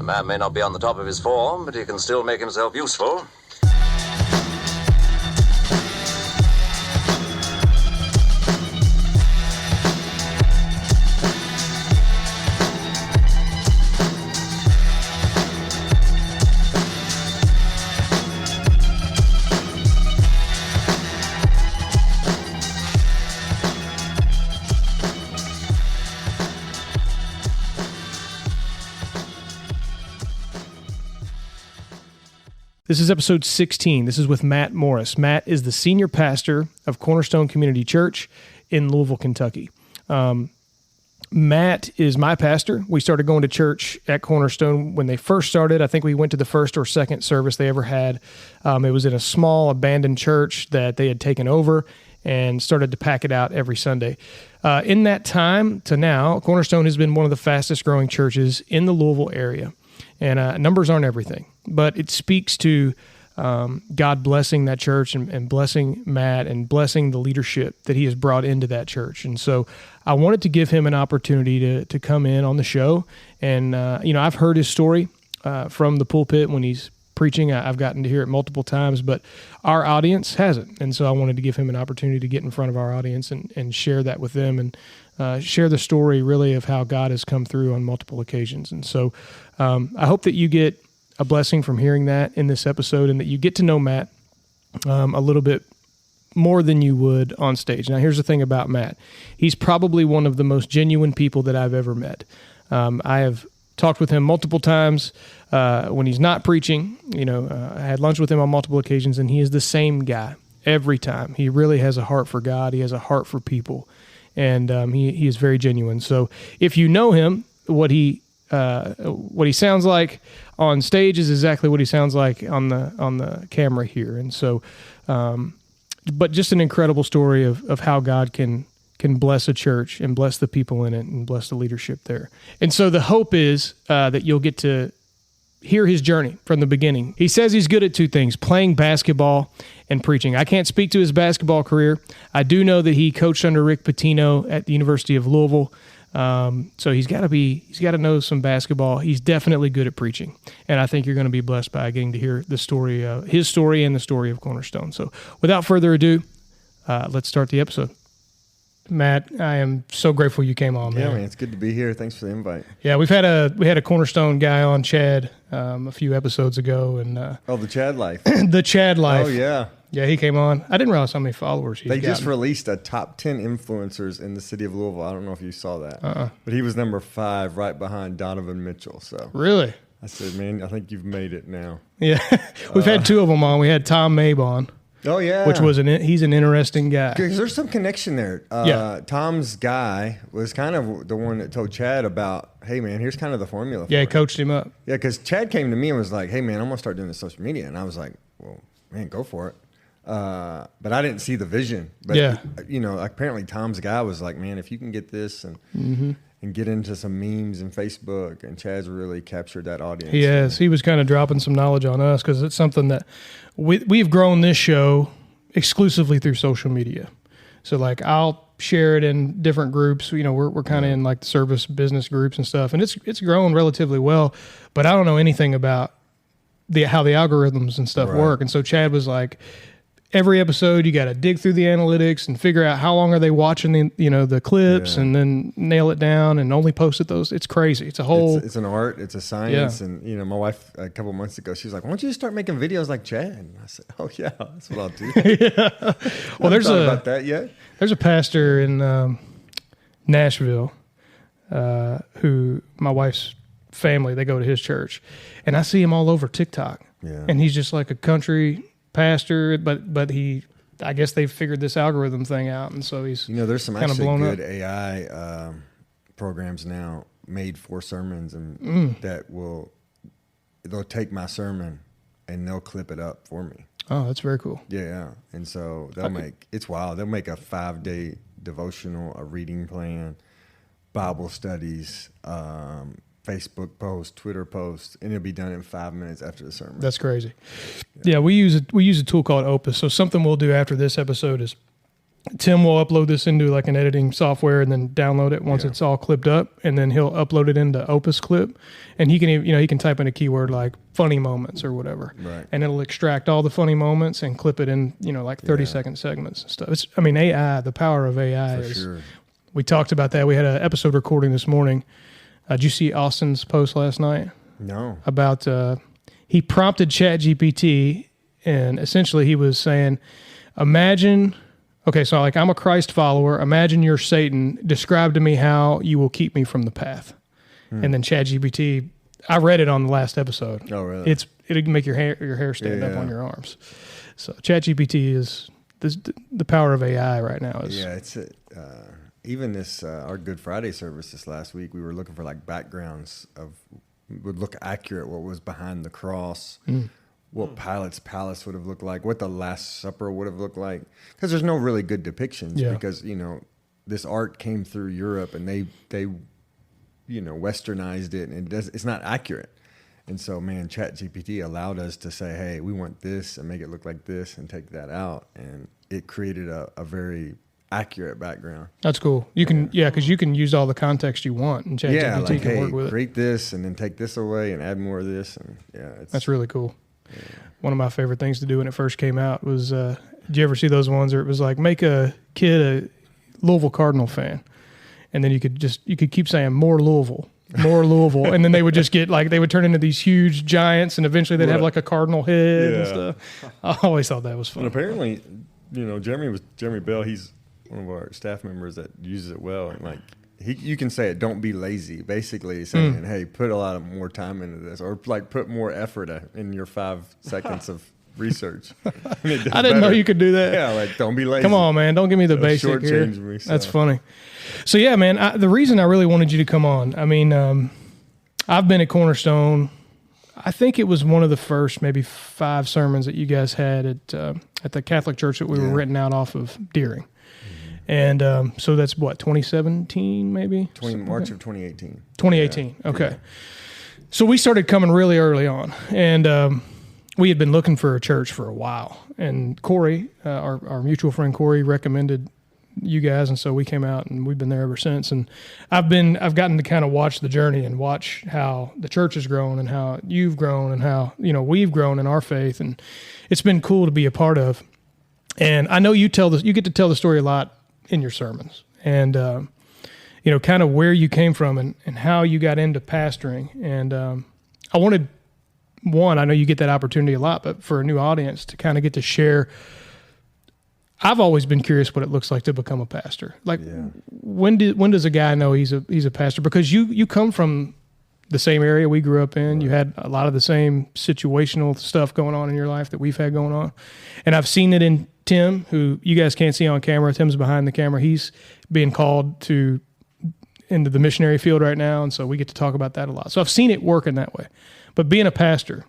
Man may not be on the top of his form, but he can still make himself useful. This is episode 16. This is with Matt Morris. Matt is the senior pastor of Cornerstone Community Church in Louisville, Kentucky. Matt is my pastor. We started going to church at Cornerstone when they first started. I think we went to the first or second service they ever had. It was in a small abandoned church that they had taken over and started to pack it out every Sunday. In that time to now, Cornerstone has been one of the fastest growing churches in the Louisville area. And numbers aren't everything, but it speaks to God blessing that church and blessing Matt and blessing the leadership that he has brought into that church. And so I wanted to give him an opportunity to come in on the show. And, I've heard his story from the pulpit when he's preaching. I've gotten to hear it multiple times, but our audience hasn't. And so I wanted to give him an opportunity to get in front of our audience and share that with them and share the story really of how God has come through on multiple occasions. And so I hope that you get a blessing from hearing that in this episode and that you get to know Matt a little bit more than you would on stage. Now, here's the thing about Matt. He's probably one of the most genuine people that I've ever met. I have talked with him multiple times when he's not preaching. I had lunch with him on multiple occasions, and he is the same guy every time. He really has a heart for God. He has a heart for people, and he is very genuine. So if you know him, what he sounds like on stage is exactly what he sounds like on the camera here. And so, but just an incredible story of how God can bless a church and bless the people in it and bless the leadership there. And so the hope is that you'll get to hear his journey from the beginning. He says he's good at two things, playing basketball and preaching. I can't speak to his basketball career. I do know that he coached under Rick Pitino at the University of Louisville. So he's got to know some basketball. He's definitely good at preaching. And I think you're going to be blessed by getting to hear the story, his story and the story of Cornerstone. So without further ado, let's start the episode. Matt, I am so grateful you came on, man. Yeah, man, it's good to be here. Thanks for the invite. Yeah, we had a Cornerstone guy on, Chad, a few episodes ago, and the Chad Life. The Chad Life. Oh yeah, yeah, he came on. I didn't realize how many followers he's They gotten. just released a top 10 influencers in the city of Louisville. I don't know if you saw that, but he was number 5, right behind Donovan Mitchell. So really, I said, man, I think you've made it now. Yeah, we've had two of them on. We had Tom Mabe on. Oh yeah, which was he's an interesting guy. Because there's some connection there. Yeah. Tom's guy was kind of the one that told Chad about, hey man, here's kind of the formula. Yeah, he coached him up. Yeah, because Chad came to me and was like, hey man, I'm gonna start doing this social media, and I was like, well, man, go for it. But I didn't see the vision. But yeah, apparently Tom's guy was like, man, if you can get this and get into some memes and Facebook, and Chad's really captured that audience. He has. He was kind of dropping some knowledge on us because it's something that we've grown this show exclusively through social media. So like I'll share it in different groups. We're kind of in like the service business groups and stuff, and it's grown relatively well. But I don't know anything about how the algorithms and stuff work. And so Chad was like, every episode you got to dig through the analytics and figure out how long are they watching the clips and then nail it down and only post it those. It's crazy. It's a whole. It's an art. It's a science. Yeah. And my wife a couple of months ago, she was like, "Why don't you just start making videos like Chad?" And I said, "Oh yeah, that's what I'll do." Yeah. Well, there's about that yet. There's a pastor in Nashville who my wife's family, they go to his church, and I see him all over TikTok. Yeah. And he's just like a country pastor, but I guess they've figured this algorithm thing out, and so he's there's some kind of actually blown good up. AI programs now made for sermons, and they'll take my sermon and they'll clip it up for me. Oh, that's very cool. Yeah, and so it's wild. They'll make a 5-day devotional, a reading plan, Bible studies, Facebook post, Twitter post, and it'll be done in 5 minutes after the sermon. That's crazy. Yeah, we use a tool called Opus. So something we'll do after this episode is Tim will upload this into like an editing software and then download it once it's all clipped up, and then he'll upload it into Opus Clip, and he can even, he can type in a keyword like funny moments or whatever, Right. and it'll extract all the funny moments and clip it in, like 30-second segments and stuff. It's, I mean, AI, the power of AI For is. sure. We talked about that. We had an episode recording this morning. Did you see Austin's post last night No. about he prompted ChatGPT, and essentially he was saying, imagine. Okay, so like I'm a Christ follower. Imagine you're Satan. Describe to me how you will keep me from the path. And then ChatGPT, I read it on the last episode. Oh, really? It'll make your hair stand up on your arms. So ChatGPT is the power of AI right now. It's even this our Good Friday service this last week. We were looking for like backgrounds would look accurate. What was behind the cross? What Pilate's palace would have looked like, what the Last Supper would have looked like, because there's no really good depictions. Because this art came through Europe and they westernized it, and it's not accurate. And so, man, ChatGPT allowed us to say, hey, we want this and make it look like this and take that out, and it created a very accurate background. That's cool. You can, because you can use all the context you want, and ChatGPT can work with it. Create this and then take this away and add more of this, and that's really cool. Yeah. One of my favorite things to do when it first came out was, did you ever see those ones where it was like, make a kid a Louisville Cardinal fan, and then you could keep saying more Louisville, and then they would just get like, they would turn into these huge giants, and eventually they'd have like a cardinal head and stuff. I always thought that was fun. And apparently, Jeremy Bell, he's one of our staff members that uses it well, and like you can say it, don't be lazy, basically saying, hey, put a lot more time into this, or like put more effort in your 5 seconds of research. I didn't know you could do that. Yeah, like don't be lazy. Come on, man, don't give me the basic here. Me, so. That's funny. So yeah, man, the reason I really wanted you to come on, I mean, I've been at Cornerstone. I think it was one of the first maybe 5 sermons that you guys had at the Catholic church that we were renting out off of Deering. And so that's what, 2017 maybe? March of 2018. 2018, okay. Yeah. So we started coming really early on, and we had been looking for a church for a while. And Corey, our mutual friend Corey, recommended you guys, and so we came out, and we've been there ever since. And I've gotten to kind of watch the journey and watch how the church has grown and how you've grown and how we've grown in our faith, and it's been cool to be a part of. And I know you get to tell the story a lot in your sermons, and kind of where you came from and how you got into pastoring. And I wanted, I know you get that opportunity a lot, but for a new audience to kind of get to share. I've always been curious what it looks like to become a pastor. Like, when does a guy know he's a pastor? Because you come from the same area we grew up in. Right. You had a lot of the same situational stuff going on in your life that we've had going on, and I've seen it in Tim, who you guys can't see on camera. Tim's behind the camera. He's being called into the missionary field right now, and so we get to talk about that a lot. So I've seen it working that way. But being a pastor,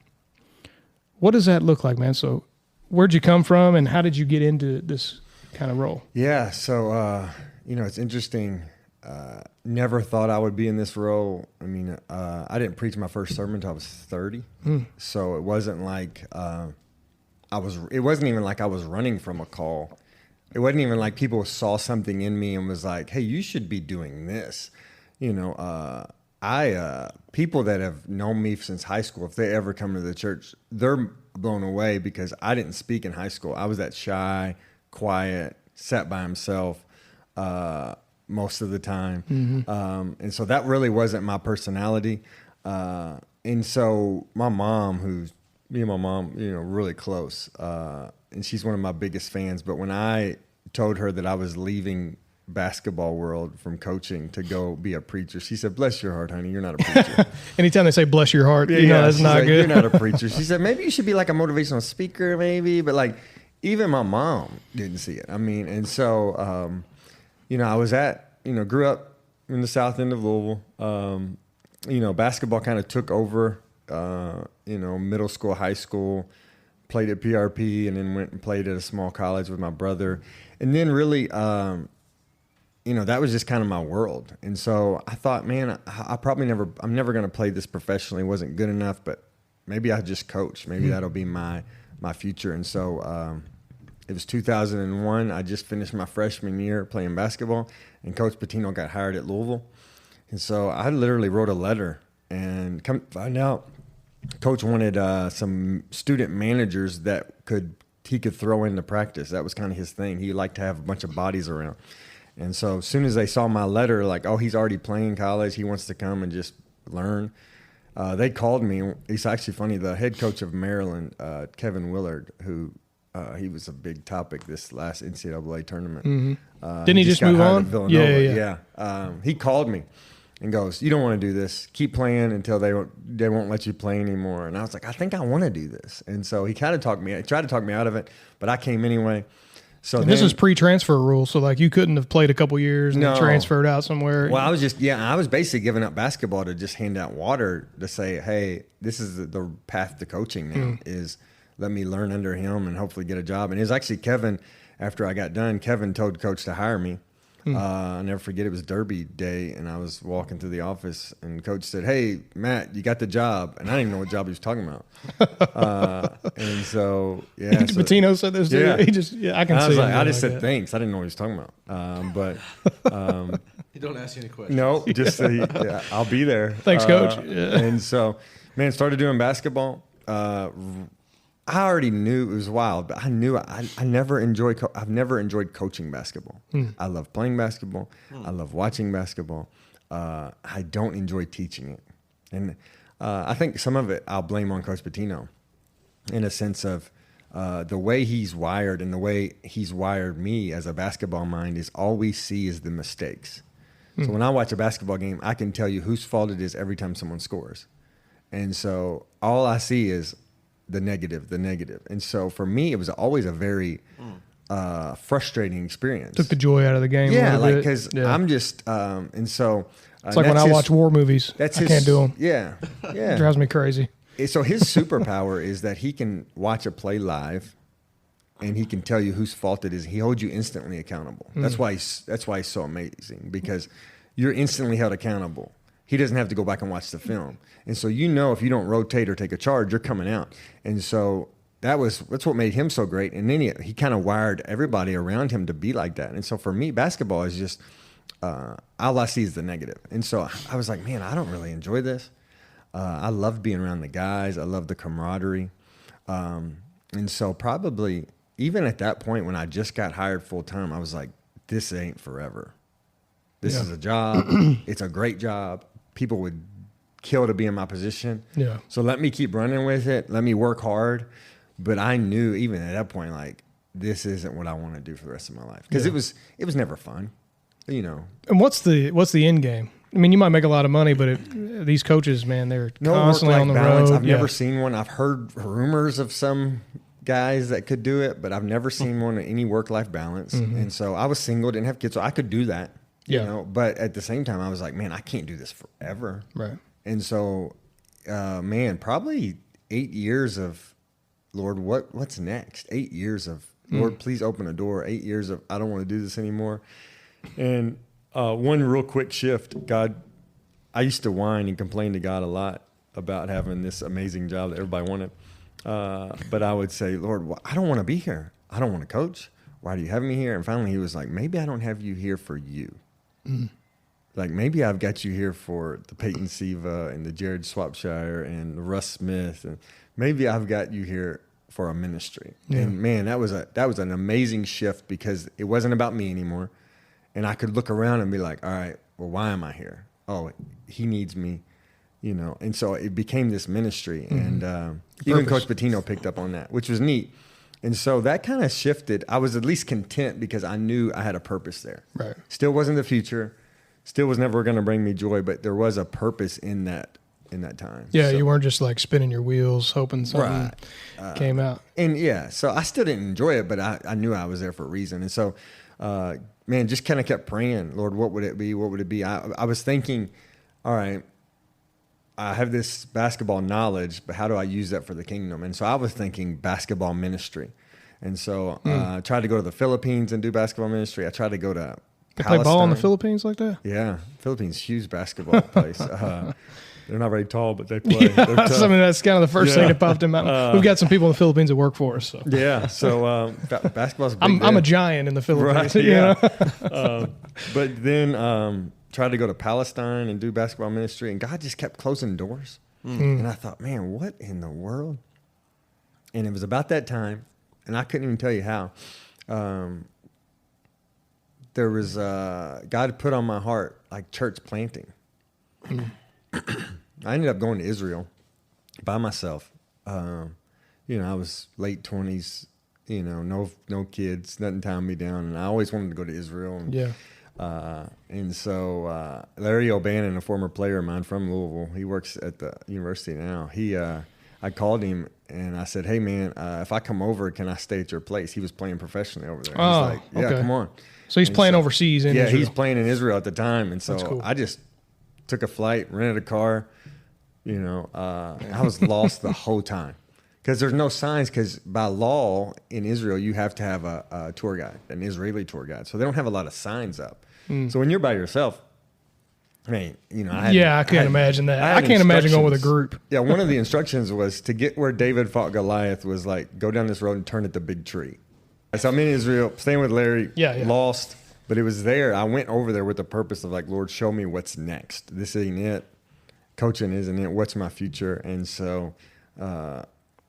what does that look like, man? So where'd you come from, and how did you get into this kind of role? Yeah, so, it's interesting. Never thought I would be in this role. I mean, I didn't preach my first sermon until I was 30. So it wasn't like it wasn't even like I was running from a call. It wasn't even like people saw something in me and was like, hey, you should be doing this. People that have known me since high school, if they ever come to the church, they're blown away because I didn't speak in high school. I was that shy, quiet, sat by himself most of the time. And so that really wasn't my personality. And so my mom, me and my mom, really close, and she's one of my biggest fans. But when I told her that I was leaving basketball world from coaching to go be a preacher, she said, bless your heart, honey, you're not a preacher. Anytime they say bless your heart, that's not good. You're not a preacher. She said, maybe you should be like a motivational speaker, maybe. But like, even my mom didn't see it. I mean, and so, I was grew up in the south end of Louisville. Basketball kind of took over, middle school, high school, played at PRP, and then went and played at a small college with my brother. And then really, that was just kind of my world. And so I thought, man, I'm never going to play this professionally. It wasn't good enough, but maybe I'll just coach. Maybe that'll be my future. And so, It was 2001. I just finished my freshman year playing basketball, and Coach Pitino got hired at Louisville. And so I literally wrote a letter, and come find out, Coach wanted some student managers that he could throw into practice. That was kind of his thing. He liked to have a bunch of bodies around. And so as soon as they saw my letter, like, oh, he's already playing college, he wants to come and just learn, they called me. It's actually funny. The head coach of Maryland, Kevin Willard, who he was a big topic this last NCAA tournament. Mm-hmm. Didn't he just got move hired on? at Villanova. Yeah. He called me and goes, you don't want to do this. Keep playing until they won't let you play anymore. And I was like, I think I want to do this. And so he tried to talk me out of it, but I came anyway. So this is pre-transfer rule, so like you couldn't have played a couple years and then transferred out somewhere. Well, I was basically giving up basketball to just hand out water to say, hey, this is the path to coaching now is let me learn under him and hopefully get a job. And it was actually Kevin, after I got done, Kevin told Coach to hire me. I'll never forget, it was Derby Day, and I was walking through the office, and Coach said, hey, Matt, you got the job. And I didn't even know what job he was talking about. And so, yeah. Pitino said this, yeah. I can see it. I just said thanks. I didn't know what he was talking about. But he don't ask you any questions. no, just say, I'll be there. Thanks, Coach. Yeah. And so, man, started doing basketball. I already knew it was wild, but I knew I've never enjoyed coaching basketball. I love playing basketball. I love watching basketball. I don't enjoy teaching it. And I think some of it I'll blame on Coach Pitino in a sense of the way he's wired and the way he's wired me as a basketball mind is all we see is the mistakes. So when I watch a basketball game, I can tell you whose fault it is every time someone scores. And so all I see is the negative. And so for me, it was always a very frustrating experience. Took the joy out of the game. Yeah, like because I'm just and so it's like when I watch war movies. I can't do them. Yeah, It drives me crazy. So his superpower is that he can watch a play live, and he can tell you whose fault it is. He holds you instantly accountable. That's why he's so amazing, because you're instantly held accountable. He doesn't have to go back and watch the film. And so if you don't rotate or take a charge, you're coming out. And so that's what made him so great. And then he kind of wired everybody around him to be like that. And so for me, basketball is just all I see is the negative. And so I was like, man, I don't really enjoy this. I love being around the guys. I love the camaraderie. And so probably even at that point when I just got hired full time, I was like, this ain't forever. This is a job. It's a great job. People would kill to be in my position. Yeah. So let me keep running with it. Let me work hard. But I knew even at that point, like, this isn't what I want to do for the rest of my life. Because it was never fun, you know. And what's the end game? I mean, you might make a lot of money, but these coaches, man, they're constantly on the road. I've never seen one. I've heard rumors of some guys that could do it, but I've never seen one any work-life balance. And so I was single, didn't have kids, so I could do that. You know, but at the same time, I was like, man, I can't do this forever. Right. And so, man, probably 8 years of, Lord, what's next? 8 years of, Lord, please open a door. 8 years of, I don't want to do this anymore. And one real quick shift, God, I used to whine and complain to God a lot about having this amazing job that everybody wanted. But I would say, Lord, I don't want to be here. I don't want to coach. Why do you have me here? And finally he was like, maybe I don't have you here for you. Like, maybe I've got you here for the Peyton Siva and the Jared Swapshire and the Russ Smith, and maybe I've got you here for a ministry. Yeah. And man, that was an amazing shift, because it wasn't about me anymore, and I could look around and be like, all right, well, why am I here? Oh, he needs me, you know. And so it became this ministry, and even Coach Pitino picked up on that, which was neat. And so that kind of shifted. I was at least content because I knew I had a purpose there. Right. Still wasn't the future. Still was never going to bring me joy, but there was a purpose in that time. Yeah, so, you weren't just like spinning your wheels hoping something came out. And so I still didn't enjoy it, but I knew I was there for a reason. And so, man, just kind of kept praying, Lord, what would it be? What would it be? I was thinking, all right, I have this basketball knowledge, but how do I use that for the kingdom? And so I was thinking basketball ministry. And so I tried to go to the Philippines and do basketball ministry. I tried to go to Palestine. Play ball in the Philippines like that? Yeah. Philippines, huge basketball place. They're not very tall, but they play. Yeah, They're tough. I mean, that's kind of the first thing that popped in my mind. We've got some people in the Philippines that work for us. So. Yeah, so basketball's big. I'm a giant in the Philippines. Right, yeah. You know? But then tried to go to Palestine and do basketball ministry, and God just kept closing doors. And I thought, man, what in the world? And it was about that time, and I couldn't even tell you how. There was God put on my heart like church planting. I ended up going to Israel by myself. You know, I was late 20s. You know, no kids, nothing tying me down, and I always wanted to go to Israel. And, and so Larry O'Bannon, a former player of mine from Louisville, he works at the university now. I called him and I said, "Hey man, if I come over, can I stay at your place?" He was playing professionally over there. He's like, "Yeah, come on." So he's playing overseas in Israel. Yeah, he's playing in Israel at the time, and so cool. I just took a flight, rented a car. You know, I was lost the whole time. Because there's no signs, because by law in Israel, you have to have a tour guide, an Israeli tour guide. So they don't have a lot of signs up. So when you're by yourself, I mean, you know, I can't imagine that. I can't imagine going with a group. Yeah, one of the instructions was to get where David fought Goliath was like, go down this road and turn at the big tree. So I'm in Israel, staying with Larry, lost. But it was there. I went over there with the purpose of like, Lord, show me what's next. This ain't it. Coaching isn't it. What's my future? And so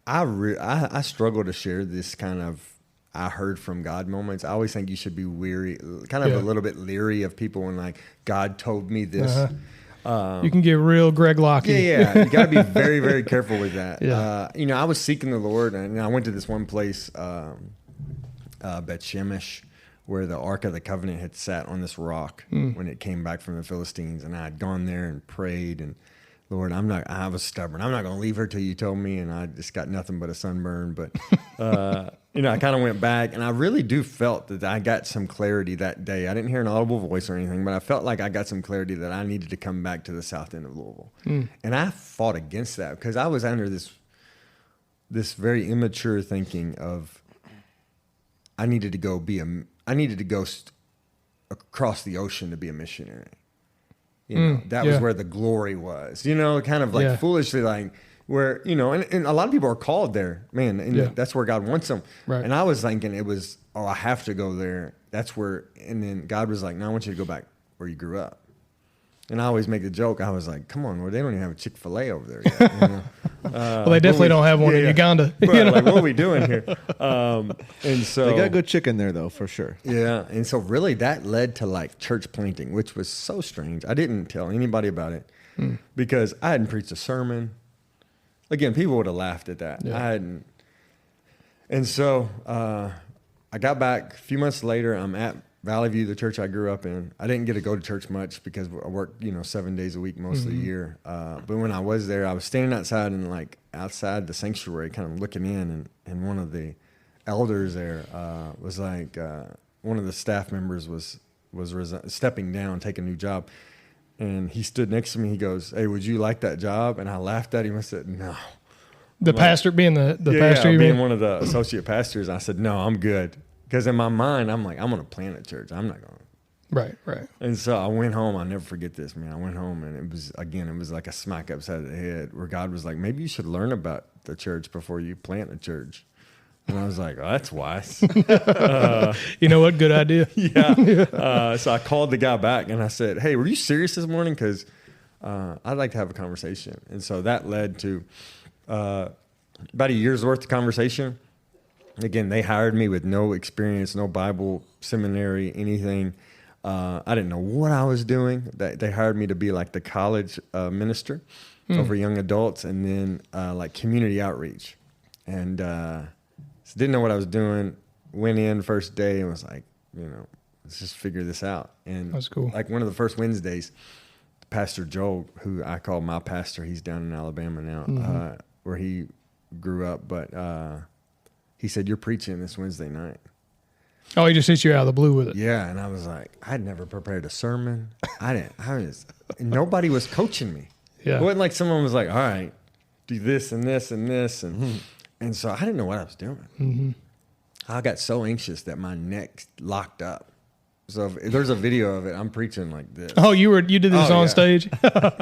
I struggle to share this kind of I heard from God moments. I always think you should be weary, kind of a little bit leery of people when like God told me this. You can get real Greg Locke. Yeah. You got to be very, very careful with that. You know, I was seeking the Lord, and I went to this one place, Beth Shemesh, where the Ark of the Covenant had sat on this rock when it came back from the Philistines, and I had gone there and prayed and. Lord, I was stubborn. I'm not going to leave her till you told me, and I just got nothing but a sunburn. But, you know, I kind of went back, and I really do felt that I got some clarity that day. I didn't hear an audible voice or anything, but I felt like I got some clarity that I needed to come back to the south end of Louisville. And I fought against that because I was under this very immature thinking of I needed to go across the ocean to be a missionary. You know, that was where the glory was, you know, kind of like foolishly, like where, you know, and a lot of people are called there, man. And that's where God wants them. Right. And I was thinking it was, I have to go there. That's where, and then God was like, no, I want you to go back where you grew up. And I always make the joke. I was like, come on, Lord, they don't even have a Chick-fil-A over there yet. You know? Well, they definitely don't have one in Uganda. Right, you know? Like, what are we doing here? And so they got good chicken there, though, for sure. Yeah. And so really that led to like church planting, which was so strange. I didn't tell anybody about it because I hadn't preached a sermon. Again, people would have laughed at that. I hadn't. And so I got back a few months later. I'm at Valley View, the church I grew up in. I didn't get to go to church much because I worked, 7 days a week most of the year. But when I was there, I was standing outside and like outside the sanctuary, kind of looking in, and one of the elders there was like, one of the staff members was stepping down, taking a new job, and he stood next to me. He goes, "Hey, would you like that job?" And I laughed at him. I said, "No." The pastor being the pastor, you being mean? one of the associate pastors. I said, "No, I'm good." Because in my mind, I'm like, I'm going to plant a church. I'm not going to. Right. And so I went home. I'll never forget this, man. I went home, and it was like a smack upside the head where God was like, maybe you should learn about the church before you plant a church. And I was like, oh, that's wise. You know what? Good idea. So I called the guy back, and I said, hey, were you serious this morning? Because I'd like to have a conversation. And so that led to about a year's worth of conversation. Again, they hired me with no experience, no Bible seminary, anything. I didn't know what I was doing. They hired me to be like the college minister over young adults, and then like community outreach. And so didn't know what I was doing. Went in first day and was like, let's just figure this out. And that's cool. Like one of the first Wednesdays, Pastor Joel, who I call my pastor, he's down in Alabama now, where he grew up, but he said, you're preaching this Wednesday night. Oh, he just hit you out of the blue with it. Yeah, and I was like, I'd never prepared a sermon. Nobody was coaching me. Yeah. It wasn't like someone was like, all right, do this and this and this. And so I didn't know what I was doing. I got so anxious that my neck locked up. So if there's a video of it. I'm preaching like this. Oh, you did this Oh, on yeah. stage?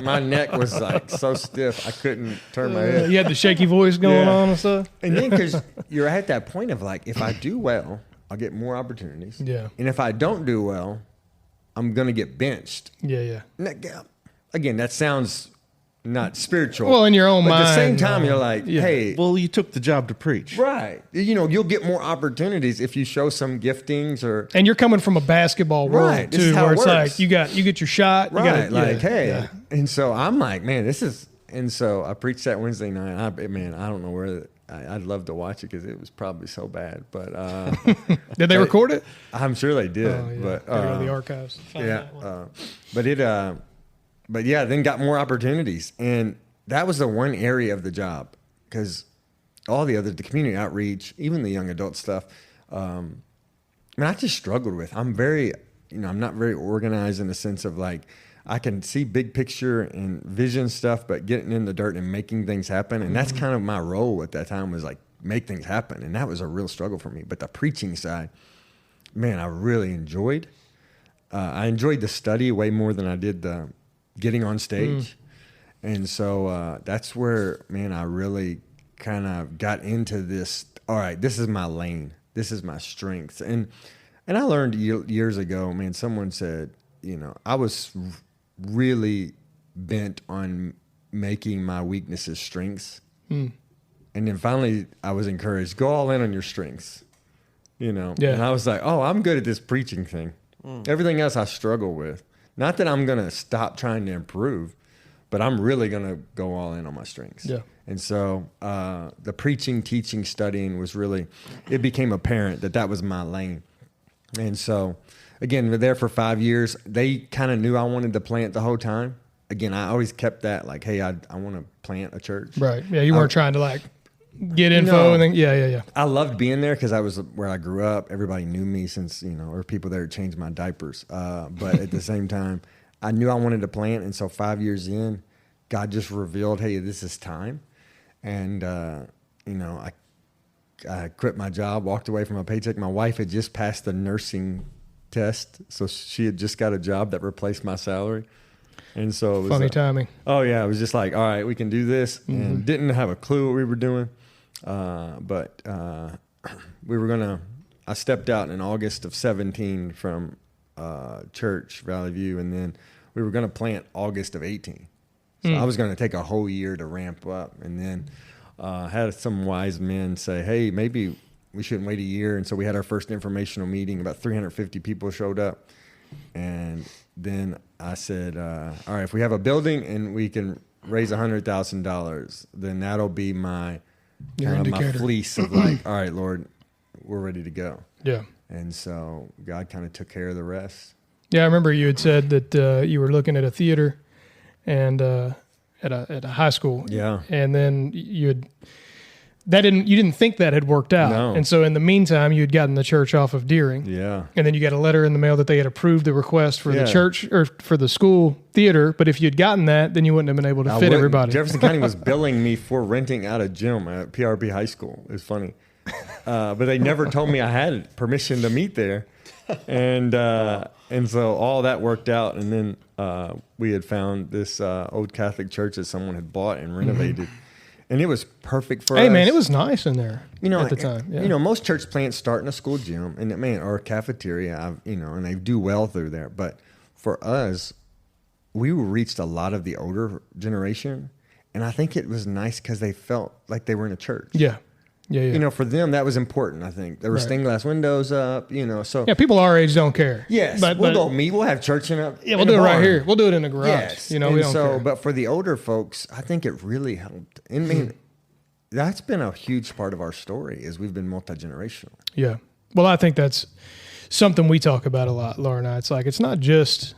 My neck was like so stiff I couldn't turn my head. You had the shaky voice going Yeah. on and stuff? And then because you're at that point of like, if I do well, I'll get more opportunities. Yeah. And if I don't do well, I'm gonna get benched. Yeah. And that- Again, that sounds not spiritual. Well, in your own but mind. at the same time, you're like, yeah. hey, Well, you took the job to preach. right. You'll get more opportunities if you show some giftings or And you're coming from a basketball world Right, this is too, how where it it's works. like you get your shot. You right. gotta, Like, yeah, hey. yeah. And so I'm like, man, this is. And so I preached that Wednesday night. I don't know where. I'd love to watch it because it was probably so bad. But Did they record it? I'm sure they did. Oh, yeah. But Gotta go to the archives. Find yeah. that one. But yeah, then got more opportunities, and that was the one area of the job because all the community outreach, even the young adult stuff, I just struggled with. I'm very, I'm not very organized in the sense of like I can see big picture and vision stuff, but getting in the dirt and making things happen, and that's kind of my role at that time was like make things happen, and that was a real struggle for me. But the preaching side, man, I really enjoyed. I enjoyed the study way more than I did the getting on stage. And so that's where, man, I really kind of got into this. All right, this is my lane. This is my strength. And I learned years ago, man, someone said, I was really bent on making my weaknesses strengths. And then finally I was encouraged, go all in on your strengths, Yeah. And I was like, oh, I'm good at this preaching thing. Everything else I struggle with. Not that I'm going to stop trying to improve, but I'm really going to go all in on my strengths. Yeah. And so the preaching, teaching, studying was really, it became apparent that was my lane. And so, again, we're there for 5 years. They kind of knew I wanted to plant the whole time. Again, I always kept that like, hey, I want to plant a church. Right. Yeah, you weren't trying to like get info No. and then yeah. I loved being there because I was where I grew up. Everybody knew me since, or people there changed my diapers. But at the same time, I knew I wanted to plant. And so 5 years in, God just revealed, hey, this is time. And, I quit my job, walked away from a paycheck. My wife had just passed the nursing test. So she had just got a job that replaced my salary. And so it was Funny timing. Oh yeah, it was just like, all right, we can do this, and didn't have a clue what we were doing, but we were gonna. I stepped out in August of 2017 from church Valley View, and then we were gonna plant August of 2018. So I was gonna take a whole year to ramp up, and then had some wise men say, hey, maybe we shouldn't wait a year, and so we had our first informational meeting. About 350 people showed up, and then I said, all right, if we have a building and we can raise $100,000, then that'll be my my fleece of like, all right, Lord, we're ready to go. Yeah. And so God kind of took care of the rest. Yeah, I remember you had said that you were looking at a theater and at a high school. Yeah. And then you didn't think that had worked out. No. And so in the meantime, you had gotten the church off of Deering. Yeah. And then you got a letter in the mail that they had approved the request for Yeah. the church or for the school theater. But if you'd gotten that, then you wouldn't have been able to fit everybody. Jefferson County was billing me for renting out a gym at PRP High School. It's funny. But they never told me I had permission to meet there. And so all that worked out. And then we had found this old Catholic church that someone had bought and renovated. And it was perfect for us. Hey, man, it was nice in there at the like, time. Yeah. Most church plants start in a school gym and or a cafeteria, and they do well through there. But for us, we reached a lot of the older generation, and I think it was nice because they felt like they were in a church. Yeah. For them that was important. I think there were stained glass windows up. So Yeah, people our age don't care. yes, we'll go meet. We'll have church in a Yeah, we'll do it right here. We'll do it in the garage. Yes, we and don't care. But for the older folks, I think it really helped. And I mean, that's been a huge part of our story is we've been multi-generational. Yeah. Well, I think that's something we talk about a lot, Laura and I. It's like it's not just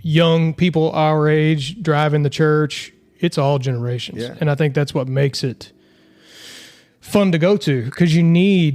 young people our age driving the church. It's all generations. Yeah. And I think that's what makes it fun to go to because you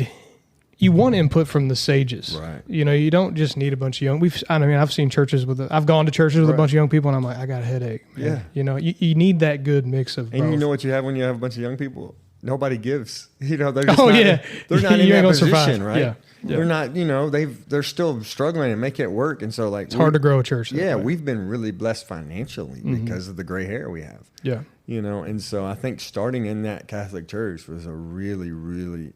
want input from the sages. Right. You don't just need a bunch of young. I've seen churches I've gone to churches with a bunch of young people and I'm like, I got a headache. Man. Yeah. You need that good mix of And both. you know what you have when you have a bunch of young people? nobody gives. They're just Oh, not, yeah. they're not in You ain't that gonna position, survive. right? Yeah. Yeah. They're not, they're still struggling and making it work. And so like, It's hard to grow a church. Yeah, we've been really blessed financially because of the gray hair we have. Yeah. And so I think starting in that Catholic church was a really, really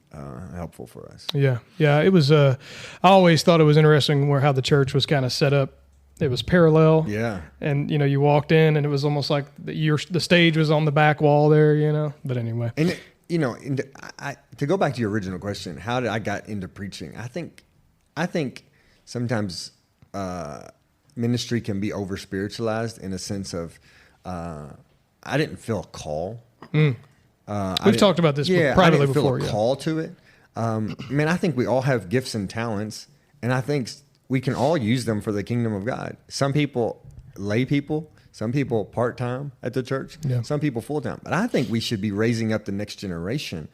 helpful for us. Yeah. Yeah. It was, I always thought it was interesting how the church was kind of set up. It was parallel. Yeah. And, you walked in and it was almost like the stage was on the back wall there, but anyway. And, to go back to your original question, how did I got into preaching? I think sometimes ministry can be over spiritualized in a sense of I didn't feel a call. We've talked about this privately before. I didn't feel a call to it. I think we all have gifts and talents, and I think we can all use them for the kingdom of God. Some people, lay people, some people part-time at the church, some people full-time. But I think we should be raising up the next generation,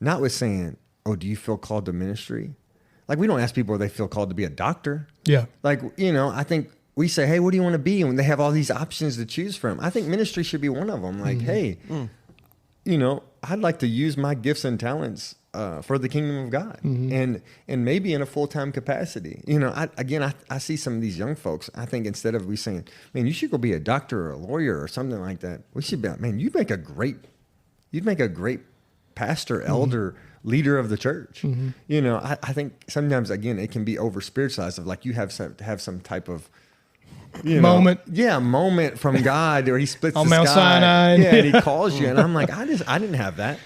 not with saying, oh, do you feel called to ministry? Like, we don't ask people if they feel called to be a doctor. Yeah. Like, I think we say, hey, what do you want to be? And they have all these options to choose from. I think ministry should be one of them. Like, hey, I'd like to use my gifts and talents for the kingdom of God, and maybe in a full-time capacity. I see some of these young folks. I think instead of we saying, man, you should go be a doctor or a lawyer or something like that, we should be, man, you'd make a great pastor, elder, leader of the church. I think sometimes, again, it can be over spiritualized of like you have to have some type of moment from God where he splits on the Mount sky. Sinai. And he calls you, and I'm like, I didn't have that.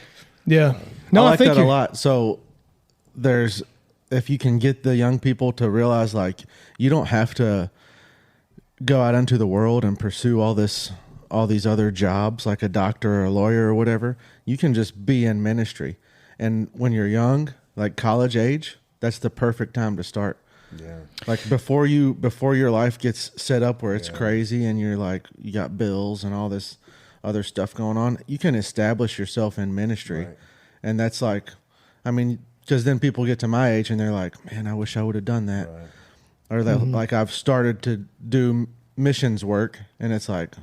Yeah. No, I like that a lot. So if you can get the young people to realize, like, you don't have to go out into the world and pursue all these other jobs like a doctor or a lawyer or whatever. You can just be in ministry. And when you're young, like college age, that's the perfect time to start. Yeah. Like before your life gets set up where it's crazy and you're like, you got bills and all this other stuff going on, you can establish yourself in ministry. Right. And that's like, because then people get to my age and they're like, man, I wish I would have done that. Right. Or that, like, I've started to do missions work and it's like,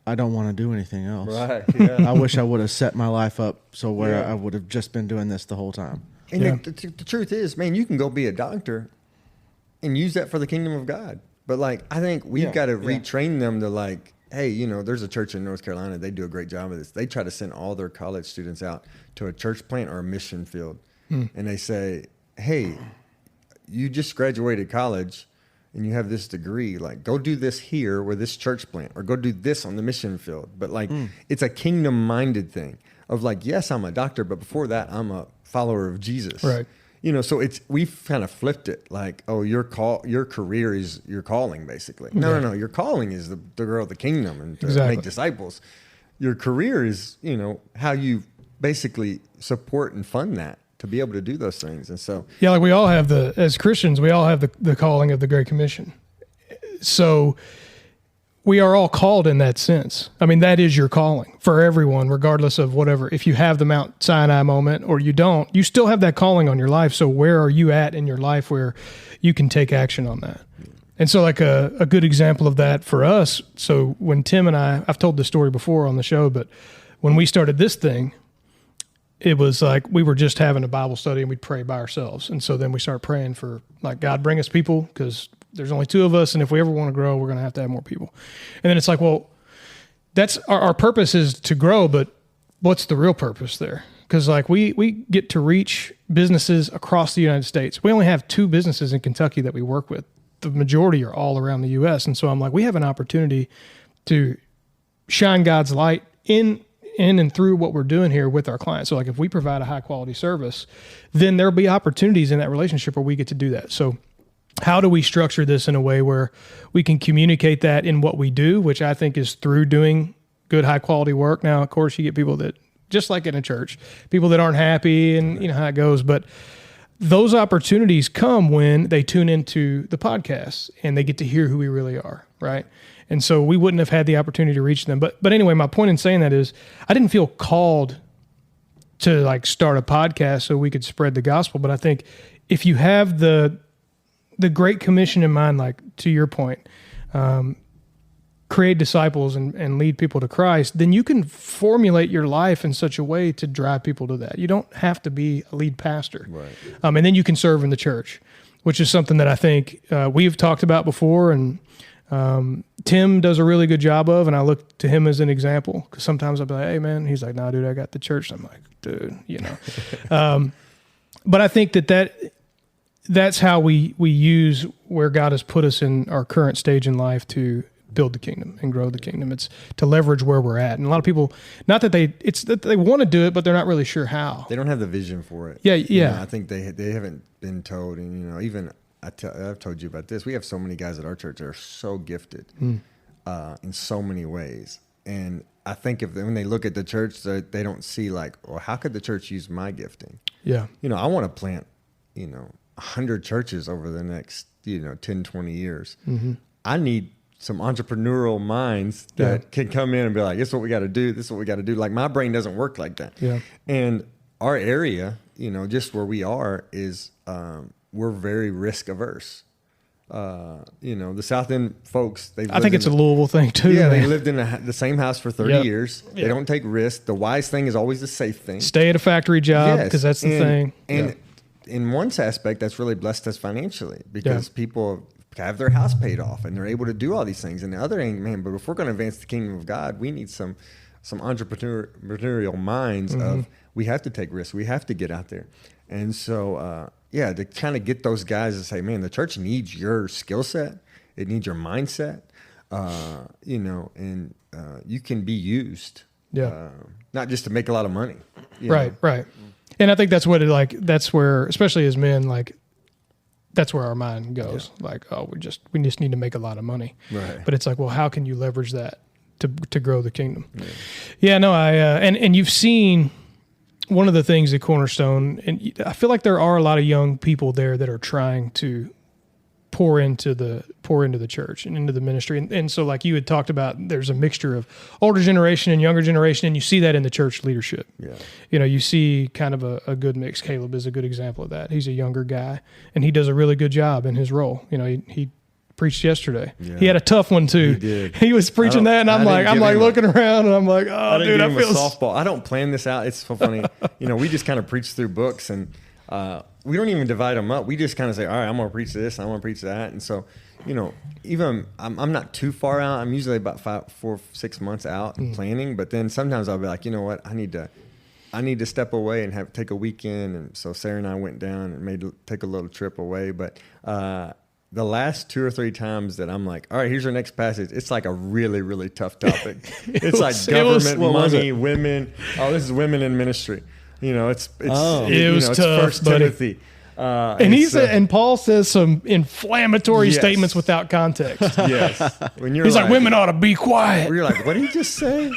I don't want to do anything else. Right. Yeah. I wish I would have set my life up so where I would have just been doing this the whole time. And the truth is, man, you can go be a doctor and use that for the kingdom of God. But like, I think we've got to retrain them to like, hey, there's a church in North Carolina. They do a great job of this. They try to send all their college students out to a church plant or a mission field. And they say, hey, you just graduated college and you have this degree. Like, go do this here with this church plant, or go do this on the mission field. But like, it's a kingdom-minded thing of like, yes, I'm a doctor, but before that, I'm a follower of Jesus. Right. So we've kind of flipped it. Like, oh, your career is your calling, basically. No. Your calling is to grow the kingdom and to make disciples. Your career is, how you basically support and fund that to be able to do those things. And so, like we all have as Christians, we all have the calling of the Great Commission. So we are all called in that sense. That is your calling for everyone, regardless of whatever. If you have the Mount Sinai moment or you don't, you still have that calling on your life. So where are you at in your life where you can take action on that? And so like a good example of that for us. So when Tim and I've told this story before on the show, but when we started this thing, it was like we were just having a Bible study and we'd pray by ourselves. And so then we started praying for like, God, bring us people, because there's only two of us, and if we ever want to grow, we're going to have more people. And then it's like, well, that's our purpose is to grow, but what's the real purpose there? Because like we get to reach businesses across the United States. We only have 2 businesses in Kentucky that we work with. The majority are all around the U.S. And so I'm like, we have an opportunity to shine God's light in and through what we're doing here with our clients. So like if we provide a high quality service, then there'll be opportunities in that relationship where we get to do that. So how do we structure this in a way where we can communicate that in what we do, which I think is through doing good, high quality work. Now, of course, you get people that, just like in a church, people that aren't happy and you know how it goes, but those opportunities come when they tune into the podcast and they get to hear who we really are, right? And so we wouldn't have had the opportunity to reach them. But anyway, my point in saying that is I didn't feel called to like start a podcast so we could spread the gospel. But I think if you have the Great Commission in mind, like to your point, create disciples and lead people to Christ, then you can formulate your life in such a way to drive people to that. You don't have to be a lead pastor. Right. And then you can serve in the church, which is something that I think we've talked about before, and Tim does a really good job of, and I look to him as an example, because sometimes I'll be like, hey, man. He's like, nah, dude, I got the church. And I'm like, dude, you know. But I think that's how we use where God has put us in our current stage in life to build the kingdom and grow the kingdom. It's to leverage where we're at. And a lot of people, not that it's that they want to do it, but they're not really sure how. They don't have the vision for it. Yeah. You know, I think they haven't been told. And, you know, even I've told you about this. We have so many guys at our church that are so gifted in so many ways. And I think when they look at the church, they don't see like, well, how could the church use my gifting? Yeah. You know, I want to plant, 100 churches over the next, 10, 20 years. Mm-hmm. I need some entrepreneurial minds that can come in and be like, this is what we got to do. This is what we got to do. Like, my brain doesn't work like that. Yeah. And our area, just where we are is, we're very risk averse. The South End folks, I think it's a Louisville thing too. Yeah, man. they lived in the same house for 30 years. They don't take risks. The wise thing is always the safe thing. Stay at a factory job, because that's the thing. And in one aspect, that's really blessed us financially, because people have their house paid off and they're able to do all these things. And the other end, man, but if we're going to advance the kingdom of God, we need some entrepreneurial minds of, we have to take risks. We have to get out there. And so, to kind of get those guys to say, man, the church needs your skill set. It needs your mindset, and you can be used, not just to make a lot of money. Right. And I think that's that's where, especially as men, like, that's where our mind goes. Yeah. Like, oh, we just need to make a lot of money. Right. But it's like, well, how can you leverage that to grow the kingdom? Yeah, no, and you've seen one of the things at Cornerstone, and I feel like there are a lot of young people there that are trying to pour into the church and into the ministry. And so, like you had talked about, there's a mixture of older generation and younger generation, and you see that in the church leadership. Yeah. You see kind of a good mix. Caleb is a good example of that. He's a younger guy, and he does a really good job in his role. He preached yesterday. Yeah. He had a tough one too. He did. He was preaching that, and I'm like looking around, and I'm like, oh, dude, I feel softball. I don't plan this out. It's so funny. We just kind of preach through books, and we don't even divide them up. We just kind of say, all right, I'm going to preach this, I'm going to preach that, and so even I'm not too far out. I'm usually about 4-6 months out planning, but then sometimes I'll be like, you know what, I need to step away and take a weekend, and so Sarah and I went down and take a little trip away, but. The last 2 or 3 times that I'm like, all right, here's our next passage. It's like a really, really tough topic. It's like government, money, women. Oh, this is women in ministry. It was tough, it's First Timothy. And Paul says some inflammatory statements without context. Yes. He's like, women ought to be quiet. You're like, what did he just say?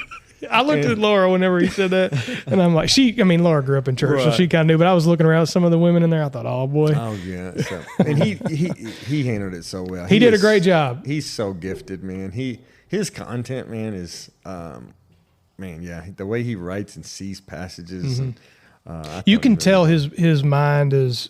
I looked at Laura whenever he said that, and I'm like, Laura grew up in church, so she kind of knew, but I was looking around at some of the women in there. I thought, oh boy. Oh yeah. So, and he handled it so well. He did a great job. He's so gifted, man. His content, man, is, the way he writes and sees passages. And, you can tell his mind is